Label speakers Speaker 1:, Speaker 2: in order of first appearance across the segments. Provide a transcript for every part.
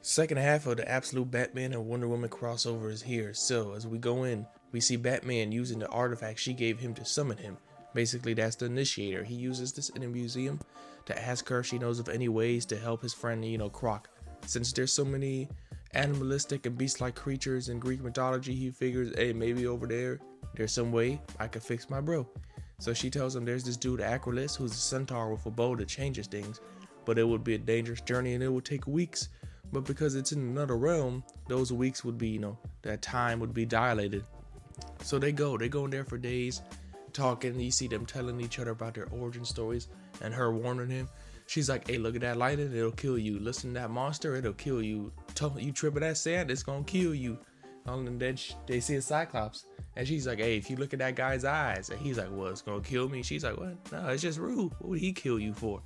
Speaker 1: Second half of the absolute Batman and Wonder Woman crossover is here. So as we go in, we see Batman using the artifact she gave him to summon him. Basically, that's the initiator. He uses this in a museum to ask her if she knows of any ways to help his friend, Croc. Since there's so many animalistic and beast-like creatures in Greek mythology, he figures, hey, maybe over there's some way I could fix my bro. So she tells him there's this dude Acrolis who's a centaur with a bow that changes things, but it would be a dangerous journey and it would take weeks. But because it's in another realm, those weeks would be, that time would be dilated. So they go in there for days, talking. You see them telling each other about their origin stories, and her warning him. She's like, hey, look at that lightning, it'll kill you. Listen to that monster, it'll kill you. You tripping that sand, it's gonna kill you. And then they see a Cyclops, and she's like, hey, if you look at that guy's eyes, and he's like, well, it's gonna kill me. She's like, what? No, it's just rude. What would he kill you for?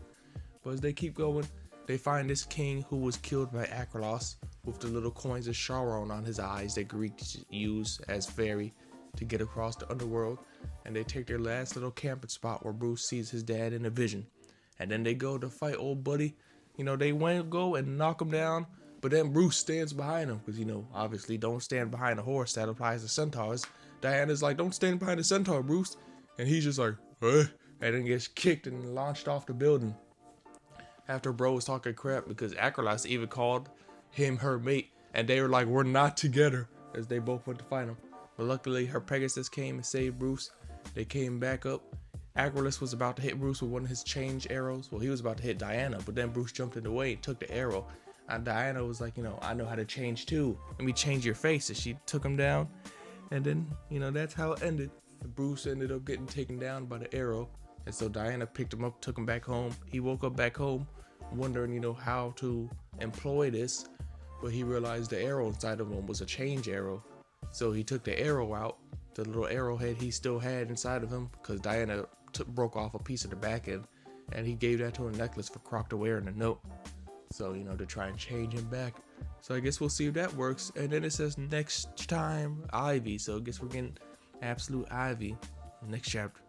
Speaker 1: But as they keep going, they find this king who was killed by Acrolos with the little coins of Charon on his eyes that Greeks use as ferry to get across the underworld. And they take their last little camping spot where Bruce sees his dad in a vision. And then they go to fight old buddy. They go and knock him down, but then Bruce stands behind him because, obviously don't stand behind a horse. That applies to centaurs. Diana's like, don't stand behind a centaur, Bruce. And he's just like, huh? And then gets kicked and launched off the building. After bro was talking crap because Acrolos even called him her mate, and they were like, we're not together, as they both went to fight him. But luckily her Pegasus came and saved Bruce. They came back up. Acrolos was about to hit Bruce with one of his change arrows. Well, he was about to hit Diana, but then Bruce jumped in the way and took the arrow. And Diana was like, I know how to change too. Let me change your face. And she took him down. And then, that's how it ended. Bruce ended up getting taken down by the arrow. And so Diana picked him up, took him back home. He woke up back home wondering, how to employ this. But he realized the arrow inside of him was a change arrow. So he took the arrow out, the little arrowhead he still had inside of him, because Diana broke off a piece of the back end. And he gave that to a necklace for Croc to wear in a note. So, to try and change him back. So I guess we'll see if that works. And then it says next time Ivy. So I guess we're getting absolute Ivy next chapter.